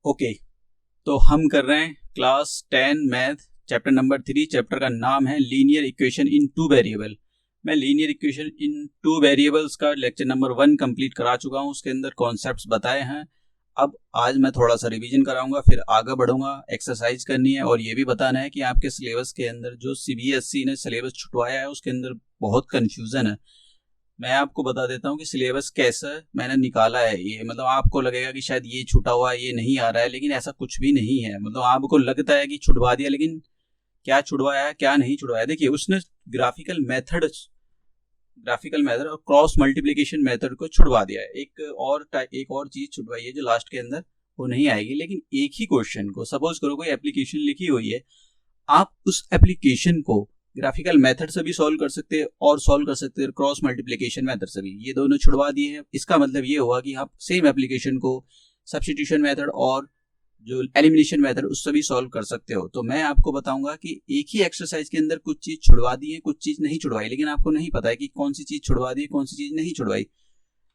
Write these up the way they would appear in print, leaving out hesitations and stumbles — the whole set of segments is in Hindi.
ओके, तो हम कर रहे हैं क्लास 10 मैथ चैप्टर नंबर 3। चैप्टर का नाम है linear equation in two variable. मैं linear equation in two variables का लेक्चर नंबर 1 कंप्लीट करा चुका हूं। उसके अंदर कॉन्सेप्ट्स बताए हैं। अब आज मैं थोड़ा सा रिवीजन कराऊंगा, फिर आगे बढ़ूंगा। एक्सरसाइज करनी है और ये भी बताना है कि आपके सिलेबस के अंदर जो सीबीएसई ने सिलेबस छुटवाया है उसके अंदर बहुत कंफ्यूजन है। मैं आपको बता देता हूँ कि सिलेबस कैसा मैंने निकाला है। ये मतलब आपको लगेगा कि शायद ये छूटा हुआ है, ये नहीं आ रहा है, लेकिन ऐसा कुछ भी नहीं है। मतलब आपको लगता है कि छुड़वा दिया, लेकिन क्या छुड़वाया है क्या नहीं छुड़वाया। देखिए, उसने ग्राफिकल मेथड और क्रॉस मल्टीप्लिकेशन मेथड को छुड़वा दिया है। एक और चीज छुड़वाई है जो लास्ट के अंदर वो नहीं आएगी। लेकिन एक ही क्वेश्चन को, सपोज करो कोई एप्लीकेशन लिखी हुई है, आप उस एप्लीकेशन को ग्राफिकल मेथड से भी सॉल्व कर सकते हैं और सॉल्व कर सकते हैं क्रॉस मल्टीप्लिकेशन मेथड से भी। ये दोनों छुड़वा दिए हैं। इसका मतलब ये हुआ कि आप सेम एप्लीकेशन को सब्स्टिट्यूशन मेथड और जो एलिमिनेशन मेथड उससे भी सॉल्व कर सकते हो। तो मैं आपको बताऊंगा कि एक ही एक्सरसाइज के अंदर कुछ चीज छुड़वा दी है, कुछ चीज नहीं छुड़वाई, लेकिन आपको नहीं पता है कि कौन सी चीज छुड़वा दी, कौन सी चीज नहीं छुड़वाई।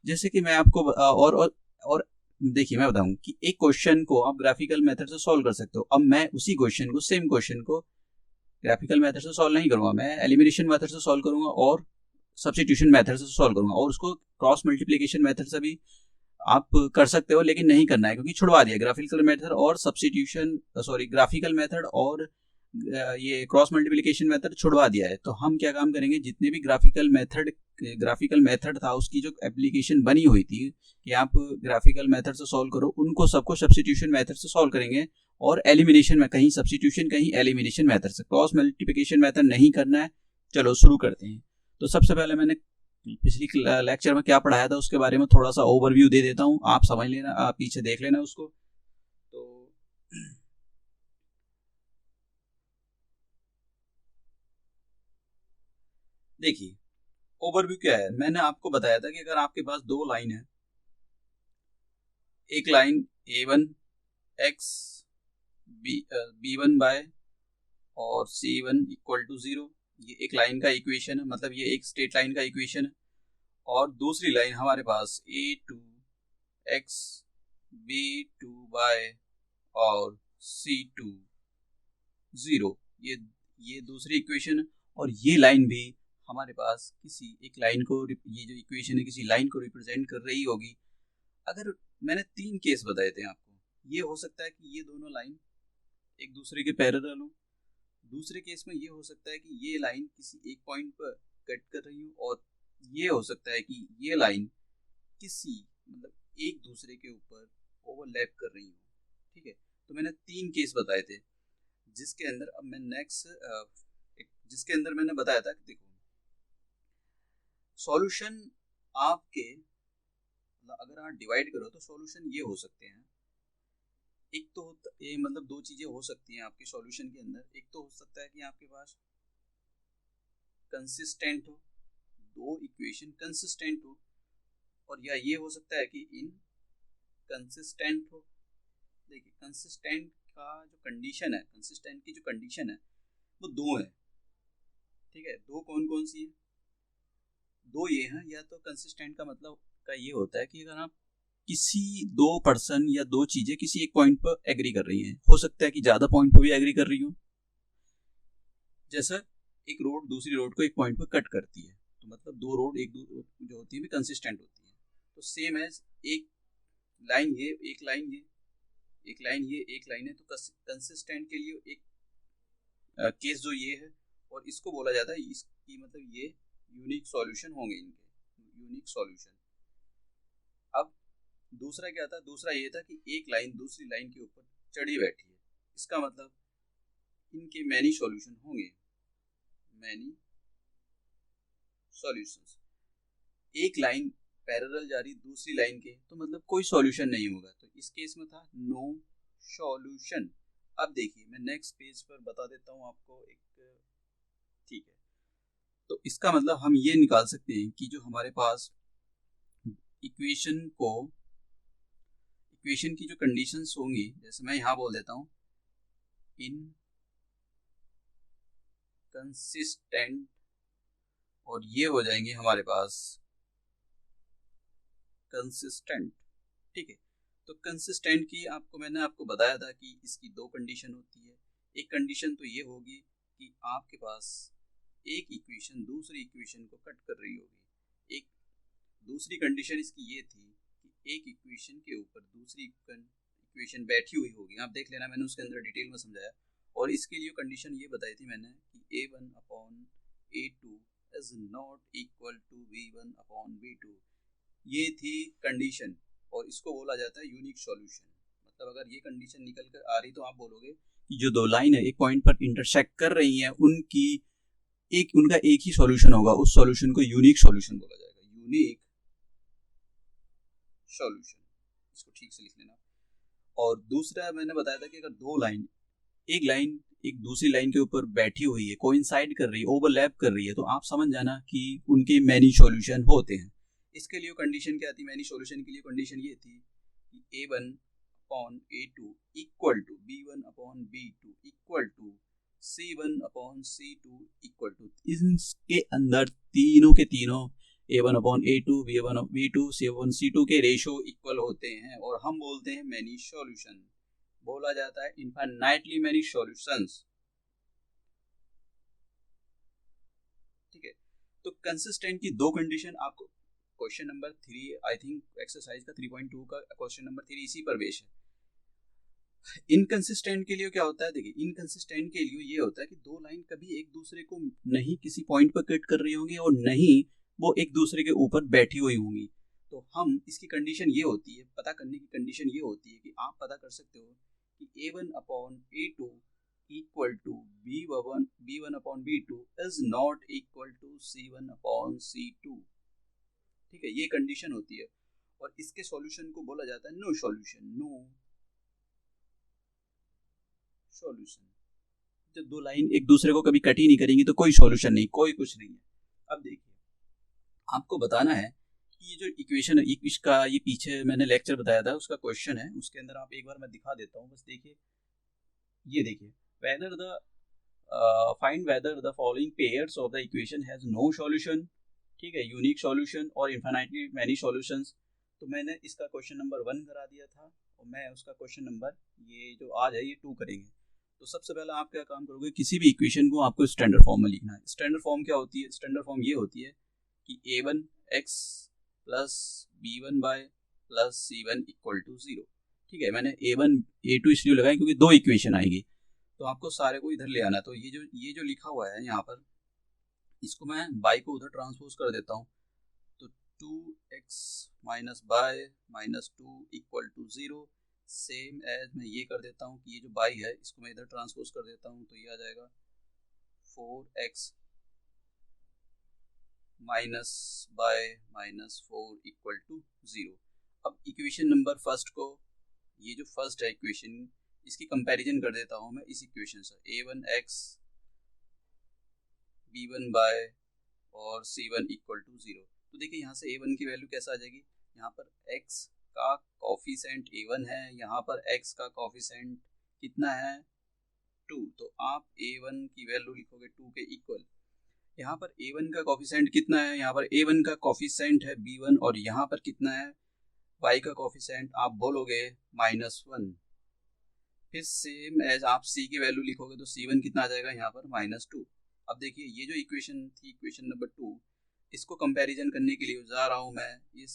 जैसे कि मैं आपको और देखिए, मैं बताऊं कि एक क्वेश्चन को आप ग्राफिकल मेथड से सॉल्व कर सकते हो। अब मैं उसी क्वेश्चन को, सेम क्वेश्चन को ग्राफिकल मेथड से सॉल्व नहीं करूंगा, मैं एलिमिनेशन मेथड से सॉल्व करूंगा और सब्स्टिट्यूशन मेथड से सॉल्व करूंगा। और उसको क्रॉस मल्टीप्लिकेशन मेथड से भी आप कर सकते हो, लेकिन नहीं करना है क्योंकि छुड़वा दिया ग्राफिकल मेथड और ग्राफिकल मेथड और ये क्रॉस मल्टीप्लिकेशन मेथड छुड़वा दिया है। तो हम क्या काम करेंगे, जितने भी ग्राफिकल मेथड था, उसकी जो एप्लीकेशन बनी हुई थी कि आप ग्राफिकल मेथड से सॉल्व करो, उनको सबको सब्स्टिट्यूशन मेथड से सॉल्व करेंगे। और एलिमिनेशन में कहीं सब्स्टिट्यूशन कहीं एलिमिनेशन मेथड से, क्रॉस मल्टीप्लिकेशन मेथड नहीं करना है। चलो शुरू करते हैं। तो सबसे पहले मैंने पिछली लेक्चर में क्या पढ़ाया था उसके बारे में थोड़ा सा ओवरव्यू दे देता हूँ, आप समझ लेना, आप पीछे देख लेना उसको। तो देखिए, ओवरव्यू क्या है। मैंने आपको बताया था कि अगर आपके पास दो लाइन है, एक line a1 x b1 bye और c1 इक्वल टू 0, ये एक लाइन का इक्वेशन है, मतलब ये एक स्ट्रेट लाइन का इक्वेशन है। और दूसरी लाइन हमारे पास a2 x b2 बाय और c2 0, ये दूसरी इक्वेशन है। और ये लाइन भी हमारे पास किसी एक लाइन को, ये जो इक्वेशन है किसी लाइन को रिप्रेजेंट कर रही होगी। अगर मैंने 3 केस बताए थे आपको, ये हो सकता है कि ये दोनों लाइन एक दूसरे के पैरेलल हो। दूसरे केस में ये हो सकता है कि ये लाइन किसी एक पॉइंट पर कट कर रही हो, और ये हो सकता है कि ये लाइन किसी मतलब एक दूसरे के ऊपर ओवरलैप कर रही हो। ठीक है, तो मैंने 3 केस बताए थे, जिसके अंदर अब मैं जिसके अंदर मैंने बताया था कि देखो, सॉल्यूशन आपके अगर आप डिवाइड करो तो सॉल्यूशन ये हो सकते हैं। एक तो ये मतलब दो चीजें हो सकती हैं आपके सॉल्यूशन के अंदर। एक तो हो सकता है कि आपके पास कंसिस्टेंट हो, दो इक्वेशन कंसिस्टेंट हो, और या ये हो सकता है कि इनकंसिस्टेंट हो। देखिए, कंसिस्टेंट की जो कंडीशन है वो दो है। ठीक है, दो कौन कौन सी है? दो ये हैं। या तो कंसिस्टेंट का मतलब का ये होता है कि अगर आप किसी दो पर्सन या दो चीजें किसी एक पॉइंट पर एग्री कर रही हैं, हो सकता है कि ज्यादा पॉइंट पर भी एग्री कर रही हो। जैसा एक रोड दूसरी रोड को एक पॉइंट पर कट करती है, तो मतलब दो रोड जो होती है कंसिस्टेंट होती है। तो सेम एज एक लाइन ये, एक लाइन ये, एक लाइन ये, एक लाइन है। तो कंसिस्टेंट के लिए एक केस जो ये है, और इसको बोला जाता है, इसकी मतलब ये यूनिक सॉल्यूशन होंगे इनके, यूनिक सॉल्यूशन। अब दूसरा क्या था? दूसरा ये था कि एक लाइन दूसरी लाइन के ऊपर चढ़ी बैठी है, इसका मतलब इनके मैनी सॉल्यूशन होंगे, मैनी सॉल्यूशंस। एक लाइन पैरेलल जा रही दूसरी लाइन के, तो मतलब कोई सॉल्यूशन नहीं होगा। तो इस केस में था नो सॉल्यूशन। अब देखिए, मैं नेक्स्ट पेज पर बता देता हूँ आपको एक। ठीक है, तो इसका मतलब हम ये निकाल सकते हैं कि जो हमारे पास इक्वेशन की जो कंडीशंस होंगी, जैसे मैं यहां बोल देता हूं इनकंसिस्टेंट, और ये हो जाएंगे हमारे पास कंसिस्टेंट। ठीक है, तो कंसिस्टेंट की मैंने आपको बताया था कि इसकी दो कंडीशन होती है। एक कंडीशन तो ये होगी कि आपके पास एक इक्वेशन दूसरी इक्वेशन को कट कर रही होगी। एक दूसरी कंडीशन इसकी ये थी कि एक इक्वेशन के ऊपर दूसरी इक्वेशन बैठी हुई होगी। आप देख लेना, मैंने उसके अंदर डिटेल में समझाया। और इसके लिए कंडीशन ये बताई थी मैंने कि A1/A2 is not equal to B1/B2। ये थी कंडीशन, और इसको बोला जाता है यूनिक सॉल्यूशन। मतलब अगर ये कंडीशन निकल कर आ रही तो आप बोलोगे कि जो दो लाइन है एक पॉइंट पर इंटरसेक्ट कर रही हैं, उनका एक ही सॉल्यूशन होगा। उस सॉल्यूशन को यूनिक सॉल्यूशन बोला जाएगा, यूनिक सॉल्यूशन। इसको ठीक से लिख लेना। और दूसरा मैंने बताया था कि अगर एक लाइन एक दूसरी लाइन के ऊपर बैठी हुई है, कोइंसाइड कर रही है, ओवरलैप कर रही है, तो आप समझ जाना कि उनके मैनी सॉल्यूशन होते हैं। इसके लिए कंडीशन क्या थी? मैनी सॉल्यूशन के लिए कंडीशन ये थी कि A1/A2 equal to B1/B2 equal to C1/C2 equal to, इसके अंदर तीनों के तीनों A1/A2 B1/B2 C1/C2 के रेशो इक्वल होते हैं, और हम बोलते हैं मैनी सॉल्यूशन। बोला जाता है इनफाइनाइटली मैनी सॉल्यूशंस। ठीक है, तो कंसिस्टेंट की दो कंडीशन आपको question number 3, I think exercise का 3.2 का क्वेश्चन नंबर 3 इसी पर बेस है। इनकंसिस्टेंट के लिए क्या होता है? देखिए, इनकंसिस्टेंट के लिए ये होता है कि दो लाइन कभी एक दूसरे को नहीं किसी पॉइंट पर कट कर रही होंगी, और नहीं वो एक दूसरे के ऊपर बैठी हुई होंगी। तो हम इसकी कंडीशन ये होती है, पता करने की कंडीशन ये होती है कि आप पता कर सकते हो कि A1/A2 equal to B1/B2 is not equal to C1/C2। ठीक है, ये कंडीशन होती है, और इसके सॉल्यूशन को बोला जाता है नो सॉल्यूशन। जब दो लाइन एक दूसरे को कभी कट ही नहीं करेंगी तो कोई सॉल्यूशन नहीं, कोई कुछ नहीं है। अब देखिए, आपको बताना है कि ये जो इक्वेशन है, इसका ये पीछे मैंने लेक्चर बताया था, उसका क्वेश्चन है, उसके अंदर आप एक बार मैं दिखा देता हूँ, बस देखिए। ये देखिए, whether the find whether the following pairs of the equation has no solution. ठीक है, यूनिक सॉल्यूशन और इनफाइनाइटली मैनी सॉल्यूशंस। तो मैंने इसका क्वेश्चन नंबर 1 करा दिया था, और मैं उसका क्वेश्चन नंबर ये जो आज है ये 2 करेंगे। तो सबसे पहले आप क्या काम करोगे, किसी भी इक्वेशन को आपको स्टैंडर्ड फॉर्म में लिखना है। स्टैंडर्ड फॉर्म क्या होती है? स्टैंडर्ड फॉर्म ये होती है कि A1x plus B1 plus C1 equal to 0। ठीक है, मैंने A1 A2 इसलिए लगाया क्योंकि दो इक्वेशन आएगी, तो आपको सारे को इधर ले आना। तो ये जो लिखा हुआ है यहाँ पर, इसको मैं बाई को उधर ट्रांसपोज कर देता हूँ। तो 2x minus y minus 2 equal to 0। Same as मैं ये कर देता हूँ कि ये जो बाई है इसको मैं इधर ट्रांसपोज कर देता हूँ, तो ये आ जाएगा 4x minus y minus 4 equal to 0। अब इक्वेशन नंबर फर्स्ट को, ये जो फर्स्ट है इक्वेशन, इसकी कंपैरिजन कर देता हूँ मैं इस इक्वेशन से। A1x B1 बाय और C1 इक्वल टू 0। तो देखिए यहाँ से A1 की वैल्यू कैसा आ जाएगी? यहाँ पर x का कॉफिशेंट A1 है, यहाँ पर x का कॉफिशेंट कितना है? 2। तो आप A1 की वैल्यू लिखोगे 2 के इक्वल। यहाँ पर A1 का कॉफिशेंट कितना है? यहाँ पर A1 का कॉफिशेंट है B1, और यहाँ पर कितना है? y का कॉफिशेंट आप बोलोगे -1। फिर सेम एज आप C की वैल्यू लिखोगे तो C1 कितना आ जाएगा? यहाँ पर -2। अब देखिए, ये जो इक्वेशन थी, इक्वेशन नंबर 2, इसको कंपैरिजन करने के लिए जा रहा हूँ मैं इस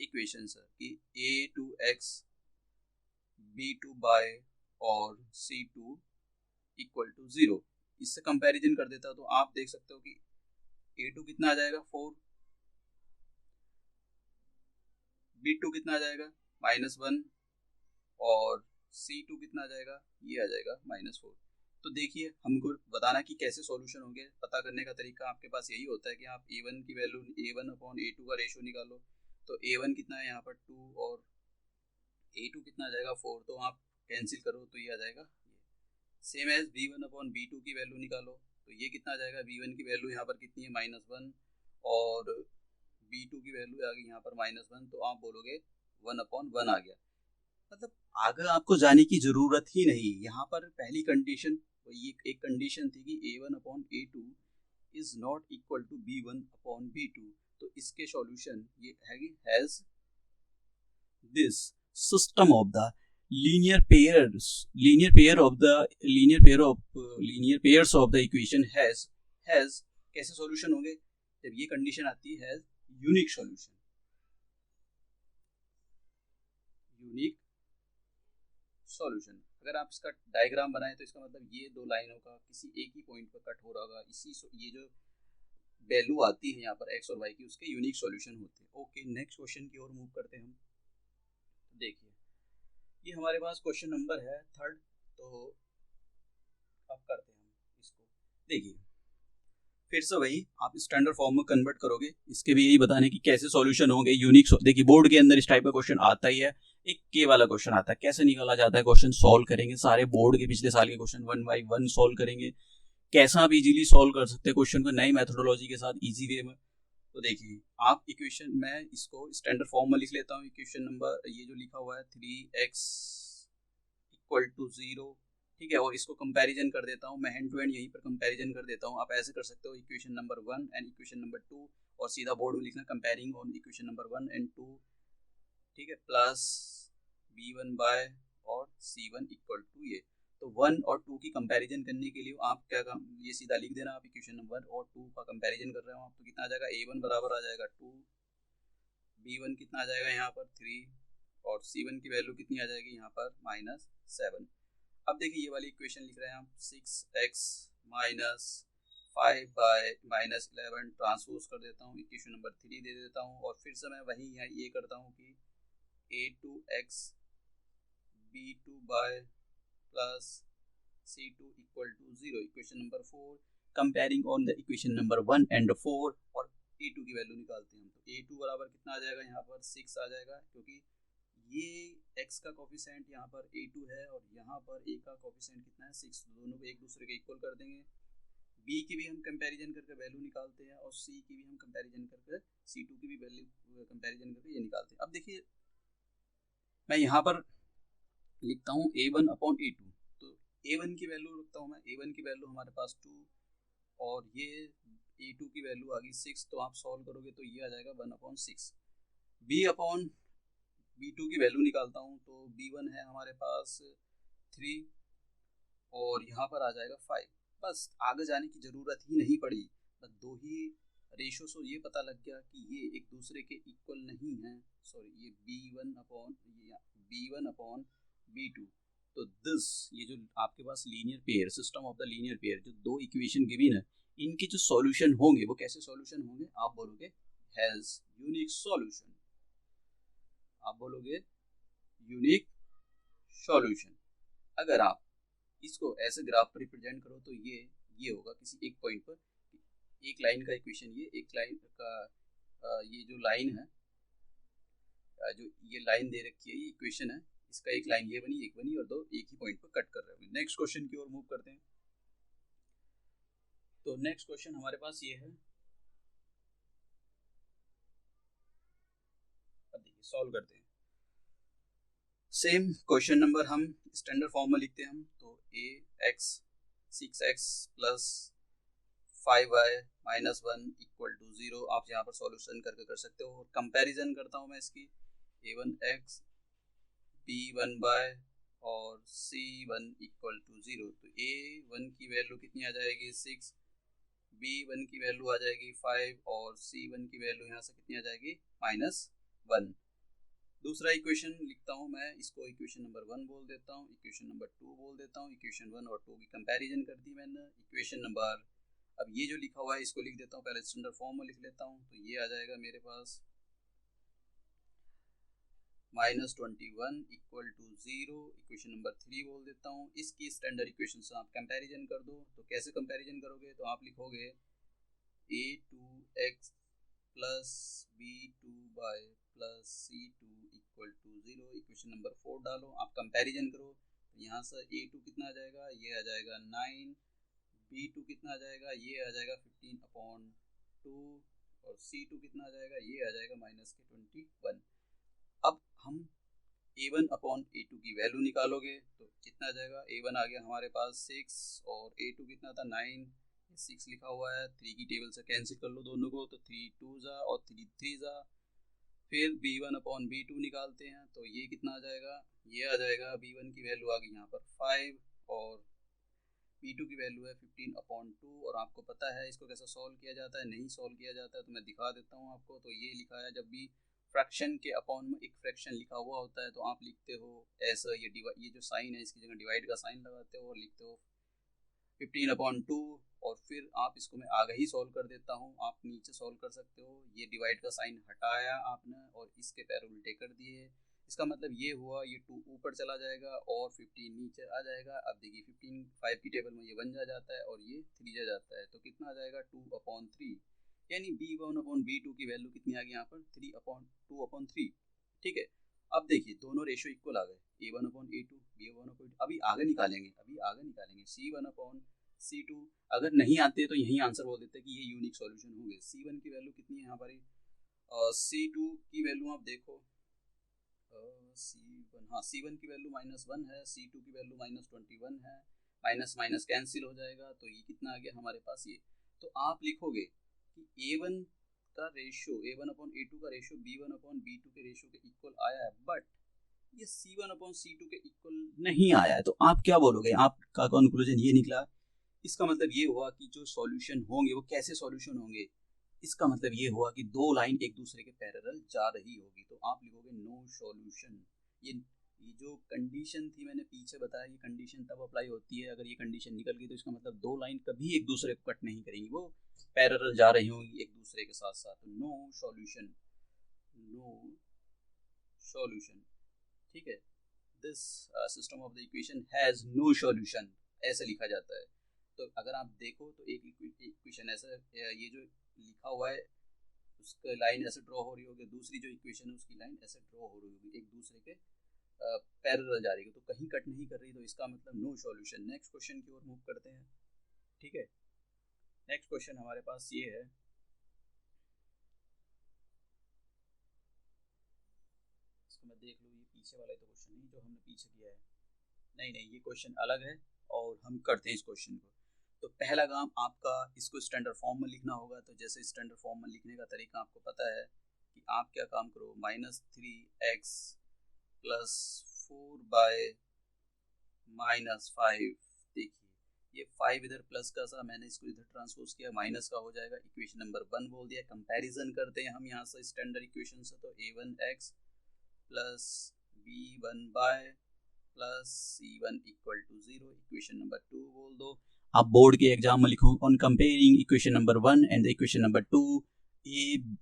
इक्वेशन से कि A2x B2 बाय और C2 इक्वल टू 0। इससे कंपैरिजन कर देता, तो आप देख सकते हो कि A2 कितना आ जाएगा? 4। B2 कितना आ जाएगा? -1। और C2 कितना आ जाएगा? ये आ जाएगा -4। तो देखिए, हमको बताना कि कैसे सॉल्यूशन होंगे। पता करने का तरीका आपके पास यही होता है कि आप A1 की वैल्यू A1/A2 का रेशो निकालो। तो A1 कितना है यहाँ पर? 2, और A2 कितना आ जाएगा? 4। तो आप कैंसिल करो तो ये आ जाएगा। सेम एज B1/B2 की वैल्यू निकालो, तो ये कितना आ जाएगा? B1 की वैल्यू यहाँ पर कितनी है? -1, और B2 की वैल्यू आ गई यहाँ पर -1। तो आप बोलोगे 1/1 आ गया। मतलब आगे आपको जाने की जरूरत ही नहीं। यहाँ पर पहली कंडीशन, ये एक कंडीशन थी कि A1/A2 is not equal to B1/B2। तो इसके सॉल्यूशन ये है कि has this system of the linear pairs of the equation has कैसे सॉल्यूशन होंगे जब ये कंडीशन आती है यूनिक सॉल्यूशन। अगर आप इसका डायग्राम बनाएं तो इसका मतलब ये दो लाइनों का किसी एक ही पॉइंट पर कट हो रहा होगा, ये जो वैल्यू आती है यहाँ पर एक्स और वाई की उसके यूनिक सॉल्यूशन होते हैं। ओके, नेक्स्ट क्वेश्चन की ओर मूव करते हैं हम। देखिए ये हमारे पास क्वेश्चन नंबर है 3rd, तो अब करते हैं हम इसको। देखिए फिर से वही आप स्टैंडर्ड फॉर्म में कन्वर्ट करोगे, इसके भी यही बताने की कैसे सॉल्यूशन होंगे यूनिक। देखिए बोर्ड के अंदर इस टाइप का क्वेश्चन आता ही है, एक के वाला क्वेश्चन आता है, कैसे निकाला जाता है क्वेश्चन सॉल्व करेंगे, सारे बोर्ड के पिछले साल के क्वेश्चन 1 by 1 सॉल्व करेंगे, कैसा आप इजीली सॉल्व कर सकते हैं क्वेश्चन को नई मेथोडोलॉजी के साथ इजी वे में। तो देखिए आप इक्वेशन, मैं इसको स्टैंडर्ड फॉर्म में लिख लेता हूँ। इक्वेशन नंबर ये जो लिखा हुआ है 3x = 0, ठीक है, और इसको कंपैरिजन कर देता हूँ मैं, हैंड टू हैंड यहीं पर कंपैरिजन कर देता हूँ। आप ऐसे कर सकते हो equation number 1 and equation number 2 और सीधा बोर्ड में लिखना comparing on equation number 1 and 2, ठीक है, प्लस b1 बाय और c1 = ये। तो 1 और 2 की कंपैरिजन करने के लिए आप क्या काम, ये सीधा लिख देना, आप इक्वेशन नंबर 1 और 2 का कंपैरिजन कर रहे हो आप, तो कितना आ जाएगा, a1 बराबर आ जाएगा 2, b1 कितना आ जाएगा यहाँ पर 3 और c1 की वैल्यू कितनी आ जाएगी यहाँ पर -7। अब देखिए ये वाली इक्वेशन लिख रहे हैं हम, 6x - 5 बाय -11 ट्रांसपोज कर देता हूँ, इक्वेशन नंबर 3 दे देता हूँ, और फिर से मैं वही यहाँ ये करता हूँ कि a2x b2 y plus c2 = 0, equation number 4 comparing on the equation number 1 and 4 और a2 की वैल्यू निकालते हैं हम। तो a2 बराबर कितना आ जाएगा यहाँ पर 6 आ जाएगा, क्योंकि ये x का कोफिशिएंट यहाँ पर a2 है और यहाँ पर a का कोफिशिएंट कितना है 6, दोनों को एक दूसरे के इक्वल कर देंगे। b की भी हम कंपैरिजन करके वैल्यू निकालते हैं और c की भी हम कंपैरिजन करके c2 की भी वैल्यू कंपैरिजन करके ये निकालते हैं। अब देखिए मैं यहाँ पर लिखता हूँ a1/a2, तो a1 की वैल्यू रखता हूँ मैं, a1 की वैल्यू हमारे पास 2 और ये a2 की वैल्यू आ गई 6, तो आप सॉल्व करोगे तो ये आ जाएगा 1/6। b2 की वैल्यू निकालता हूँ, तो b1 है हमारे पास 3 और यहाँ पर आ जाएगा 5। बस आगे जाने की ज़रूरत ही नहीं पड़ी, बस दो ही रेशो से ये पता लग गया कि ये एक दूसरे के इक्वल नहीं है। सॉरी, ये b1/b2, तो दिस ये जो आपके पास linear pair, system of the linear pair, जो दो इक्वेशन गिवन है, इनके जो सॉल्यूशन होंगे वो कैसे सॉल्यूशन होंगे, आप बोलोगे हैज यूनिक सॉल्यूशन, आप बोलोगे यूनिक सॉल्यूशन। अगर आप इसको ऐसे ग्राफ पर रिप्रेजेंट करो तो ये होगा किसी एक पॉइंट पर, एक लाइन का इक्वेशन, ये एक लाइन का ये जो लाइन है, जो ये लाइन दे रखी है, ये इक्वेशन है, इसका एक लाइन ये बनी, एक बनी और दो एक ही पॉइंट पर कट कर रहे हैं। नेक्स्ट क्वेश्चन की ओर मूव करते हैं। तो नेक्स्ट क्वेश्चन हमारे पास ये है, अब देखिए सॉल्व करते हैं। सेम क्वेश्चन नंबर हम स्टैंडर्ड फॉर्म में लिखते हैं हम, तो ax 6x + 5y - 1 = 0, आप यहाँ पर सॉल्यूशन करके कर सकते हो। और कंपैरिजन करता हूँ मैं इसकी, a1x b1 बाय और c1 = 0, तो a1 की वैल्यू कितनी आ जाएगी 6, b1 की वैल्यू आ जाएगी 5 और c1 की वैल्यू यहाँ से कितनी आ जाएगी -1। दूसरा इक्वेशन लिखता हूँ मैं, इसको इक्वेशन नंबर 1 बोल देता हूँ, इक्वेशन नंबर 2 बोल देता हूँ। इक्वेशन 1 और 2 की कंपैरिजन कर दी मैंने। इक्वेशन नंबर, अब ये जो लिखा हुआ है इसको लिख देता हूँ, पहले स्टैंडर्ड फॉर्म में लिख लेता हूँ, तो ये आ जाएगा मेरे पास -21 = 0, इक्वेशन नंबर 3 बोल देता हूँ। इसकी स्टैंडर्ड इक्वेशन से आप कंपैरिजन कर दो, तो कैसे कंपैरिजन करोगे, तो आप लिखोगे a2x + b2 y plus c2 = 0, equation number 4 डालो, आप कंपैरिजन करो, तो यहाँ से a2 कितना आ जाएगा, ये आ जाएगा 9, b2 कितना आ जाएगा, ये आ जाएगा 15/2 और c2 कितना आ जाएगा, ये आ जाएगा -21। अब हम a1/a2 की वैल्यू निकालोगे तो कितना आ जाएगा, a1 आ गया हमारे पास 6 और a2 कितना था 9, 6 लिखा हुआ है, 3 की टेबल से कैंसिल कर लो दोनों को, तो 3 2 जा और 3 3 जा, फिर B1/B2 निकालते हैं तो ये कितना आ जाएगा, ये आ जाएगा B1 की वैल्यू आ गई यहाँ पर 5 और B2 की वैल्यू है 15/2। और आपको पता है इसको कैसे सॉल्व किया जाता है, नहीं सॉल्व किया जाता है तो मैं दिखा देता हूँ आपको। तो ये लिखा है, जब भी फ्रैक्शन के अपॉन में एक फ्रैक्शन लिखा हुआ होता है तो आप लिखते हो ऐसा, ये जो साइन है इसकी जगह डिवाइड का साइन लगाते हो और लिखते हो 15/2। और फिर आप इसको मैं आगे ही सॉल्व कर देता हूँ, आप नीचे सॉल्व कर सकते हो। ये डिवाइड का साइन हटाया आपने और इसके पैर उल्टे कर दिए, इसका मतलब ये हुआ ये 2 ऊपर चला जाएगा और 15 नीचे आ जाएगा। अब देखिए 15 5 की टेबल में ये 1 जा जाता है और ये 3 जा जाता है, तो कितना आ जाएगा 2/3। यानी B1/B2 की वैल्यू कितनी आ गई यहाँ पर 3/2/3। ठीक है, अब देखिए दोनों रेशियो इक्वल आ गए, A1/A2 B1/A2। अभी आगे निकालेंगे C1/C2। अगर नहीं आते तो यही आंसर बोल देते कि ये यूनिक सॉल्यूशन होंगे। C1 की वैल्यू कितनी है यहाँ पर, C2 की वैल्यू आप देखो, C1, हाँ C1 की वैल्यू -1 है, C2 की वैल्यू -21 है, माइनस माइनस कैंसिल हो जाएगा तो ये कितना आ गया हमारे पास ये। तो आप लिखोगे कि A1 का रेशियो A1/A2 का रेशियो B1/B2 के रेशियो के इक्वल आया है, बट ये C1/C2 के इक्वल नहीं आया है। तो आप क्या बोलोगे, आपका कंक्लूजन ये निकला, इसका मतलब ये हुआ कि जो सॉल्यूशन होंगे वो कैसे सॉल्यूशन होंगे, इसका मतलब ये हुआ कि दो लाइन एक दूसरे के पैरेलल जा रही होगी। तो आप लिखोगे नो सॉल्यूशन। ये जो कंडीशन थी मैंने पीछे बताया, ये कंडीशन तब अप्लाई होती है अगर ये कंडीशन निकल गई, तो इसका मतलब दो लाइन कभी एक दूसरे को कट नहीं करेंगी, वो पैरेलल जा रही होंगी एक दूसरे के साथ साथ। तो नो सॉल्यूशन, ठीक है, this system of the equation has no solution, ऐसे लिखा जाता है। तो अगर आप देखो तो एक इक्वेशन ऐसा, ये जो लिखा हुआ है उसका लाइन ऐसे ड्रॉ हो रही होगी, दूसरी जो इक्वेशन है उसकी लाइन ऐसे ड्रॉ हो रही होगी, एक दूसरे के पैरेलल जा रही है, तो कहीं कट नहीं कर रही, तो इसका मतलब नो सॉल्यूशन। नेक्स्ट क्वेश्चन की ओर मूव करते हैं। ठीक है, नेक्स्ट क्वेश्चन हमारे पास ये है, इसको मैं देख लूँ, ये पीछे वाला तो क्वेश्चन नहीं जो हमने पीछे किया है, नहीं ये क्वेश्चन अलग है और हम करते हैं इस क्वेश्चन को। तो पहला काम आपका इसको स्टैंडर्ड फॉर्म में लिखना होगा। तो जैसे स्टैंडर्ड फॉर्म में लिखने का तरीका आपको पता है कि आप क्या काम करो, -3x + 4/-5। देखिए ये 5 इधर प्लस का सा, मैंने इसको इधर ट्रांसपोज किया, माइनस का हो जाएगा, इक्वेशन नंबर 1 बोल दिया। कंपैरिजन करते हैं हम यहाँ से स्टैंडर्ड इक्वेशन से, तो A1x + B1/+ C1 = 0। Equation number 2 बोल दो। आप बोर्ड के एग्जाम में लिखो, on comparing equation number 1 and the equation number 2,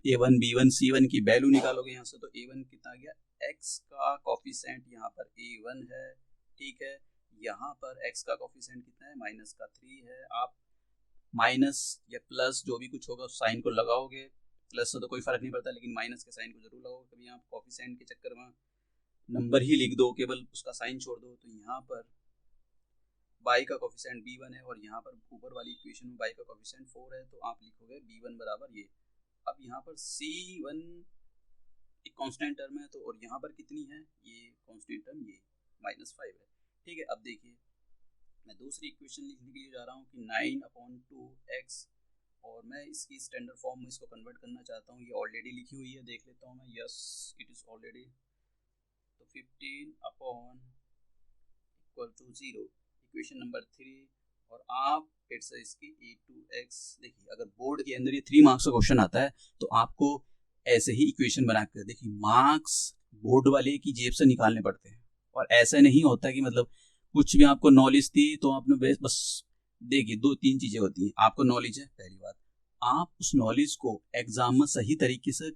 A1 B1 C1 की वैल्यू निकालोगे यहाँ से। तो A1 कितना गया, x का कोफिशिएंट यहाँ पर A1 है, ठीक है। यहाँ पर x का कोफिशिएंट कितना है, -3 है। आप माइनस या प्लस जो भी कुछ होगा उस साइन को लगाओगे, प्लस से तो कोई फर्क नहीं पड़ता लेकिन माइनस के साइन को जरूर लगाओगे। कभी आप कोफिशिएंट के चक्कर में नंबर ही लिख दो, केवल उसका साइन छोड़ दो। तो यहाँ पर y का कोफिशिएंट b1 है और यहाँ पर ऊपर वाली इक्वेशन में y का कोफिशिएंट 4 है, तो आप लिखोगे b1 बराबर ये। अब यहाँ पर c1 एक कांस्टेंट टर्म है, तो और यहाँ पर कितनी है, ये कांस्टेंट टर्म ये -5 है, ठीक है। अब देखिए मैं दूसरी इक्वेशन लिखने के लिए जा रहा हूँ कि 9/2x, और मैं इसकी स्टैंडर्ड फॉर्म में इसको कन्वर्ट करना चाहता हूँ। ये ऑलरेडी लिखी हुई है, देख लेता हूँ मैं, यस इट इज़ ऑलरेडी। तो 15/0 इक्वेशन नंबर 3, और आप फिर से इसकी A2x, देखिए अगर बोर्ड के अंदर ये 3 मार्क्स का क्वेश्चन आता है तो आपको ऐसे ही इक्वेशन बना कर, देखिए मार्क्स बोर्ड वाले की जेब से निकालने पड़ते हैं, और ऐसा नहीं होता कि मतलब कुछ भी आपको नॉलेज थी तो आपने बस, देखिए 2-3 चीजें होती हैं। आपको नॉलेज है, पहली बात, आप उस नॉलेज को एग्जाम में सही तरीके से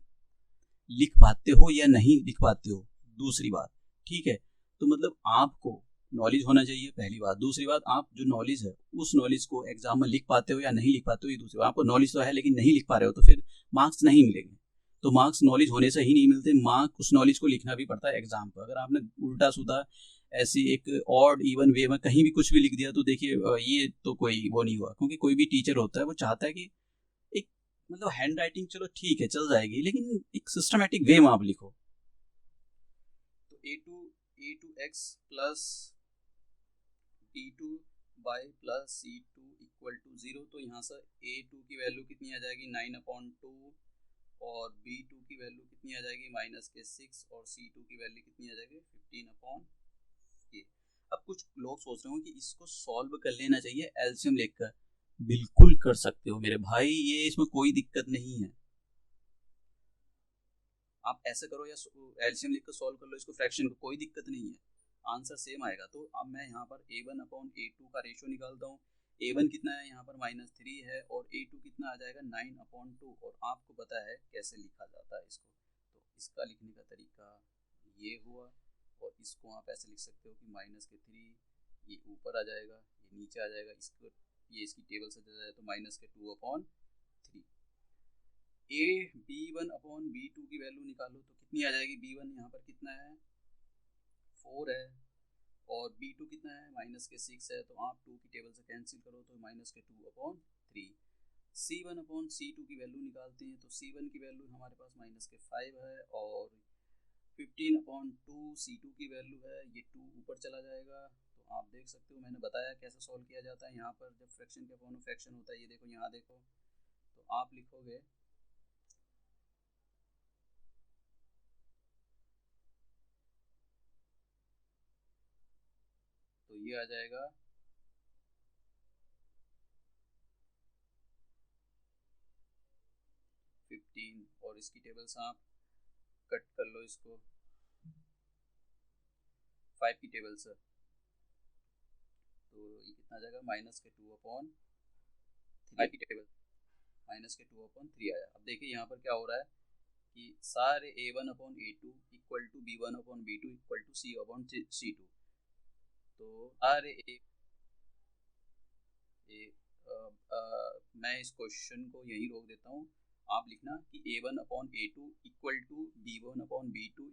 लिख पाते हो या नहीं लिख पाते हो, दूसरी बात, ठीक है। तो मतलब आपको नॉलेज होना चाहिए, पहली बात। दूसरी बात, आप जो नॉलेज है उस नॉलेज को एग्जाम में लिख पाते हो या नहीं लिख पाते हो, ये दूसरी बात। आपको नॉलेज तो है लेकिन नहीं लिख पा रहे हो तो फिर मार्क्स नहीं मिलेंगे। तो मार्क्स नॉलेज होने से ही नहीं मिलते, मार्क्स उस नॉलेज को लिखना भी पड़ता है एग्जाम पर। अगर आपने उल्टा सीधा ऐसी एक ऑड इवन वे में कहीं भी कुछ भी लिख दिया तो देखिए ये तो कोई वो नहीं हुआ, क्योंकि कोई भी टीचर होता है वो चाहता है कि एक मतलब हैंड राइटिंग चलो ठीक है चल जाएगी, लेकिन एक सिस्टमेटिक वे में आप लिखो। तो A2x + B2y + C2 = 0। तो यहाँ से A2 की वैल्यू कितनी आ जाएगी, 9/2 और B2 की वैल्यू कितनी आ जाएगी -6 और C2 की वैल्यू कितनी आ जाएगी 15/k। अब कुछ लोग सोच रहे हो कि इसको सॉल्व कर लेना चाहिए एलसीएम लेकर। बिल्कुल कर सकते हो मेरे भाई, ये इसमें कोई दिक्कत नहीं है। आप ऐसे करो या एलसीएम लेकर सॉल्व कर लो इसको फ्रैक्शन को, कोई दिक्कत नहीं है, आंसर सेम आएगा। तो अब मैं यहाँ पर A1/A2 का रेशो निकालता हूँ। A1 कितना है यहाँ पर -3 है और A2 कितना आ जाएगा 9/2। और आपको पता है कैसे लिखा जाता है इसको, तो इसका लिखने का तरीका ये हुआ। और इसको आप ऐसे लिख सकते हो कि -3 ये ऊपर आ जाएगा, ये नीचे आ जाएगा, इसको ये इसकी टेबल से जाए तो -2/3। B1/B2 की वैल्यू निकालो तो कितनी आ जाएगी। B1 यहाँ पर कितना है 4 है और B2 कितना है -6 है, तो आप 2 की टेबल से कैंसिल करो तो -2/3। C1/C2 की वैल्यू निकालते हैं तो C1 की वैल्यू हमारे पास -5 है और 15/2 C2 की वैल्यू है, ये 2 ऊपर चला जाएगा। तो आप देख सकते हो मैंने बताया कैसे सॉल्व किया जाता है। यहाँ पर जब फ्रैक्शन के अपॉन फ्रैक्शन होता है, ये देखो यहाँ देखो, तो आप लिखोगे तो ये आ जाएगा 15 और इसकी टेबल से आप कट कर लो इसको 5 की टेबल से, तो ये कितना आ जाएगा -2/3 की टेबल -2/3 आया। अब देखिए यहाँ पर क्या हो रहा है कि सारे A1/A2 equal to B1/B2 equal to C/C2। तो सारे मैं इस क्वेश्चन को यहीं रोक देता हूँ। आप लिखना कि A1/A2 इक्वल टू B1/B2